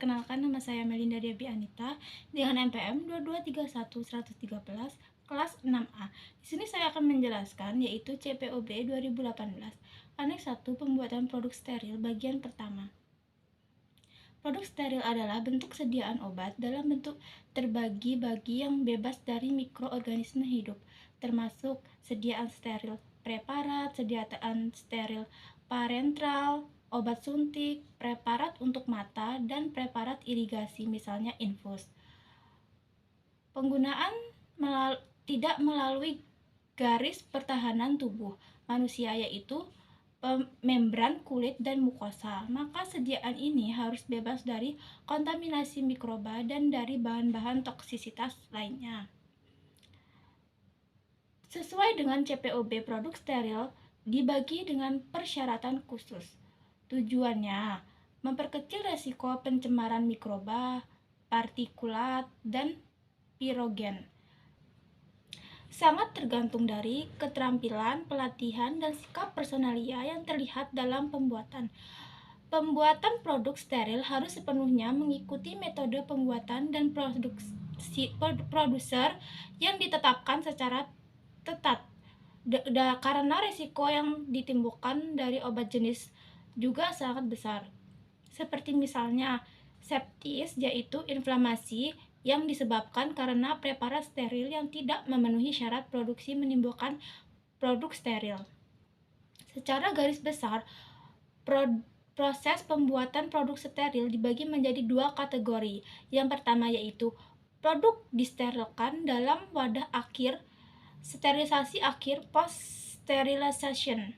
Perkenalkan, nama saya Melinda Debbie Anita dengan NPM 2231113 kelas 6A. Di sini saya akan menjelaskan yaitu CPOB 2018 Aneks 1 Pembuatan Produk Steril bagian pertama. Produk steril adalah bentuk sediaan obat dalam bentuk terbagi-bagi yang bebas dari mikroorganisme hidup, termasuk sediaan steril preparat, sediaan steril parenteral, obat suntik, preparat untuk mata, dan preparat irigasi, misalnya infus. Penggunaan tidak melalui garis pertahanan tubuh manusia, yaitu membran kulit dan mukosa. Maka sediaan ini harus bebas dari kontaminasi mikroba dan dari bahan-bahan toksisitas lainnya. Sesuai dengan CPOB, produk steril dibagi dengan persyaratan khusus. Tujuannya memperkecil resiko pencemaran mikroba, partikulat, dan pirogen. Sangat tergantung dari keterampilan, pelatihan, dan sikap personalia yang terlihat dalam pembuatan. Pembuatan produk steril harus sepenuhnya mengikuti metode pembuatan dan produser yang ditetapkan secara ketat. Karena risiko yang ditimbulkan dari obat jenis juga sangat besar. Seperti misalnya sepsis, yaitu inflamasi yang disebabkan karena preparat steril yang tidak memenuhi syarat produksi menimbulkan produk steril. Secara garis besar, proses pembuatan produk steril dibagi menjadi dua kategori. Yang pertama yaitu produk disterilkan dalam wadah akhir, sterilisasi akhir post-sterilization.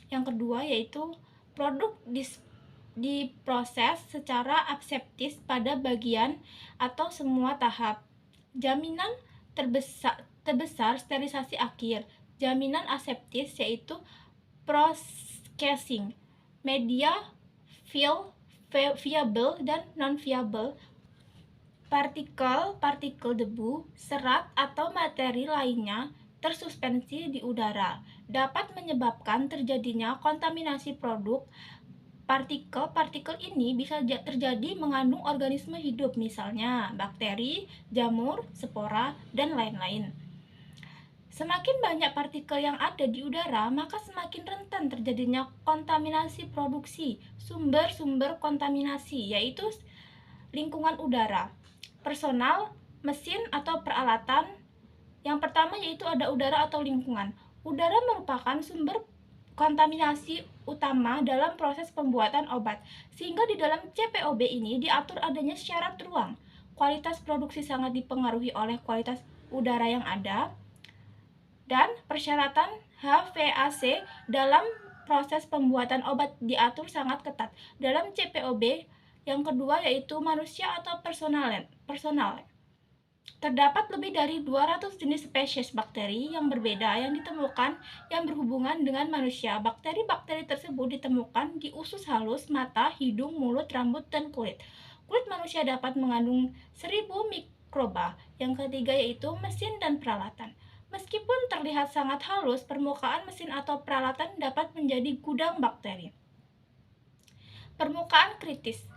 Yang kedua yaitu produk diproses secara aseptis pada bagian atau semua tahap. Jaminan terbesar sterilisasi akhir. Jaminan aseptis yaitu processing, media viable dan non-viable, partikel debu, serat, atau materi lainnya tersuspensi di udara dapat menyebabkan terjadinya kontaminasi produk. Partikel ini bisa terjadi mengandung organisme hidup, misalnya bakteri, jamur, spora, dan lain-lain. Semakin banyak partikel yang ada di udara, maka semakin rentan terjadinya kontaminasi produksi. Sumber-sumber kontaminasi yaitu lingkungan udara, personal, mesin atau peralatan. Yang pertama yaitu ada udara atau lingkungan. Udara merupakan sumber kontaminasi utama dalam proses pembuatan obat, sehingga di dalam CPOB ini diatur adanya syarat ruang. Kualitas produksi sangat dipengaruhi oleh kualitas udara yang ada, dan persyaratan HVAC dalam proses pembuatan obat diatur sangat ketat. Dalam CPOB yang kedua yaitu manusia atau personal. Terdapat lebih dari 200 jenis spesies bakteri yang berbeda yang ditemukan yang berhubungan dengan manusia. Bakteri-bakteri tersebut ditemukan di usus halus, mata, hidung, mulut, rambut, dan kulit. Kulit manusia dapat mengandung 1000 mikroba. Yang ketiga yaitu mesin dan peralatan. Meskipun terlihat sangat halus, permukaan mesin atau peralatan dapat menjadi gudang bakteri. Permukaan kritis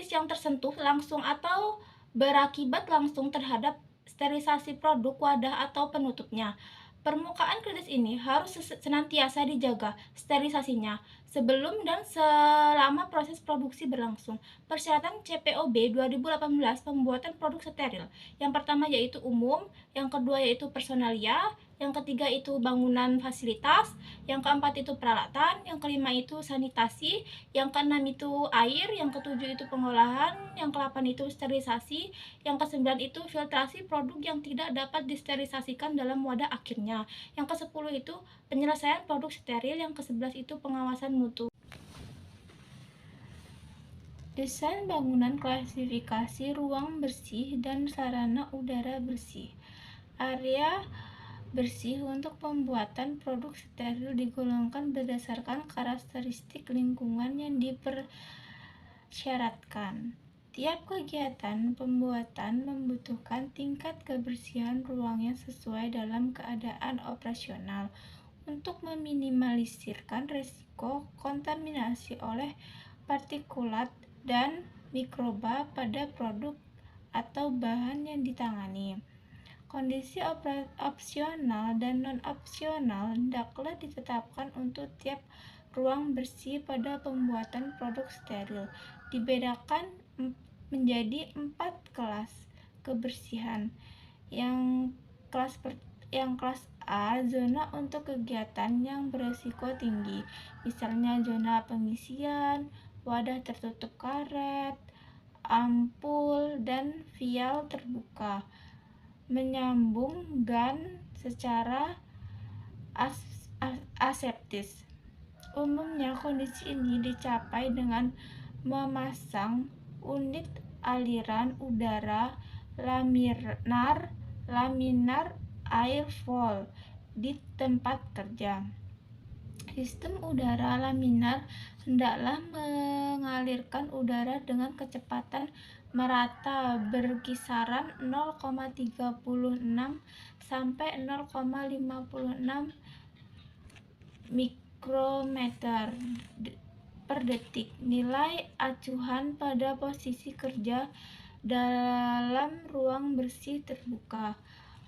yang tersentuh langsung atau berakibat langsung terhadap sterilisasi produk, wadah, atau penutupnya. Permukaan kritis ini harus senantiasa dijaga sterilisasinya sebelum dan selama proses produksi berlangsung. Persyaratan CPOB 2018 pembuatan produk steril. Yang pertama yaitu umum, yang kedua yaitu personalia, yang ketiga itu bangunan fasilitas, yang keempat itu peralatan, yang kelima itu sanitasi, yang keenam itu air, yang ketujuh itu pengolahan, yang ke-8 itu sterilisasi, yang ke-9 itu filtrasi produk yang tidak dapat disterilisasikan dalam wadah akhirnya, yang ke-10 itu penyelesaian produk steril, yang ke-11 itu pengawasan mutu. Desain bangunan, klasifikasi ruang bersih dan sarana udara bersih. Area bersih untuk pembuatan produk steril digolongkan berdasarkan karakteristik lingkungan yang dipersyaratkan. Tiap kegiatan pembuatan membutuhkan tingkat kebersihan ruang yang sesuai dalam keadaan operasional. Untuk meminimalisirkan risiko kontaminasi oleh partikulat dan mikroba pada produk atau bahan yang ditangani. Kondisi opsional dan non-opsional hendaklah ditetapkan untuk tiap ruang bersih pada pembuatan produk steril. Dibedakan menjadi 4 kelas kebersihan. Yang kelas A, zona untuk kegiatan yang beresiko tinggi, misalnya zona pengisian, wadah tertutup karet, ampul, dan vial terbuka, menyambung GAN secara aseptis. Umumnya kondisi ini dicapai dengan memasang unit aliran udara laminar airflow di tempat kerja. Sistem udara laminar hendaklah mengalirkan udara dengan kecepatan merata berkisaran 0,36 sampai 0,56 mikrometer per detik. Nilai acuan pada posisi kerja dalam ruang bersih terbuka.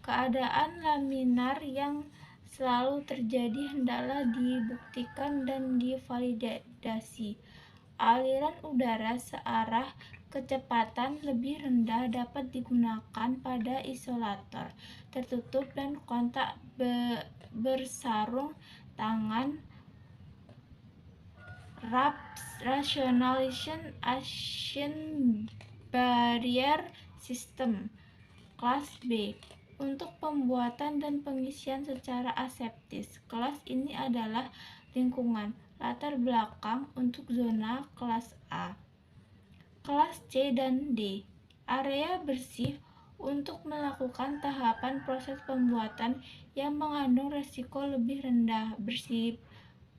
Keadaan laminar yang selalu terjadi hendaklah dibuktikan dan divalidasi. Aliran udara searah kecepatan lebih rendah dapat digunakan pada isolator tertutup dan kontak bersarung tangan Rationalization Barrier System kelas B untuk pembuatan dan pengisian secara aseptis. Kelas ini adalah lingkungan latar belakang untuk zona kelas A. Kelas C dan D, area bersih untuk melakukan tahapan proses pembuatan yang mengandung risiko lebih rendah,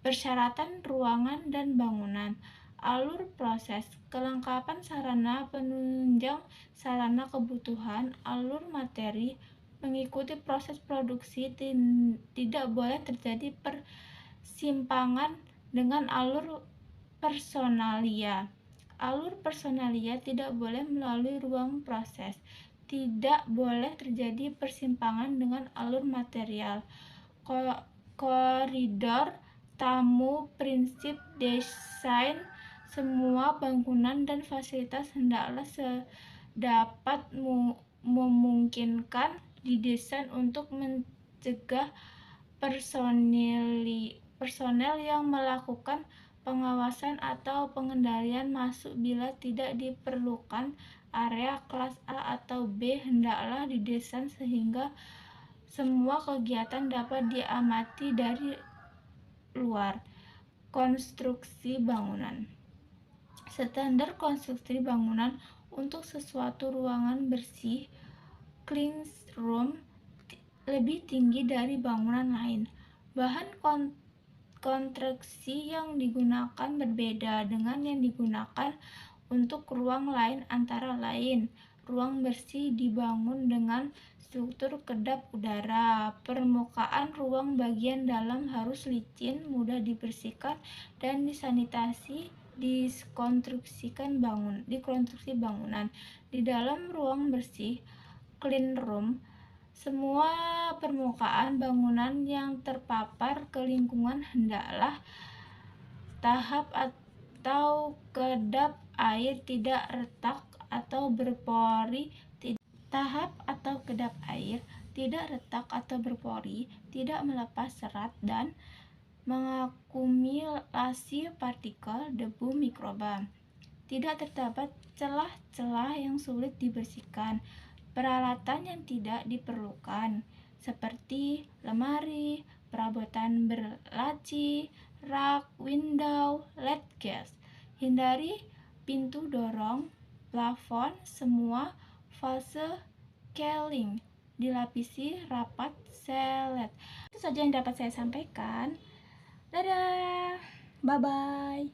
persyaratan ruangan dan bangunan, alur proses, kelengkapan sarana penunjang sarana kebutuhan, alur materi, mengikuti proses produksi, tidak boleh terjadi persimpangan dengan alur personalia. Alur personalia tidak boleh melalui ruang proses. Tidak boleh terjadi persimpangan dengan alur material. Koridor tamu, prinsip desain semua bangunan dan fasilitas hendaklah sedapat memungkinkan didesain untuk mencegah personel yang melakukan pengawasan atau pengendalian masuk bila tidak diperlukan. Area kelas A atau B hendaklah didesain sehingga semua kegiatan dapat diamati dari luar. Konstruksi bangunan. Standar konstruksi bangunan untuk sesuatu ruangan bersih clean room lebih tinggi dari bangunan lain. Bahan konstruksi yang digunakan berbeda dengan yang digunakan untuk ruang lain, antara lain ruang bersih dibangun dengan struktur kedap udara. Permukaan ruang bagian dalam harus licin, mudah dibersihkan dan disanitasi. Dikonstruksi bangunan. Di dalam ruang bersih clean room, semua permukaan bangunan yang terpapar ke lingkungan hendaklah tahap atau kedap air tidak retak atau berpori, tidak melepas serat dan mengakumulasi partikel debu mikroba. Tidak terdapat celah-celah yang sulit dibersihkan. Peralatan yang tidak diperlukan seperti lemari, perabotan berlaci, rak, window, LED gas. Hindari pintu dorong, plafon, semua fase scaling dilapisi rapat selet. Itu saja yang dapat saya sampaikan. Dadah, bye-bye.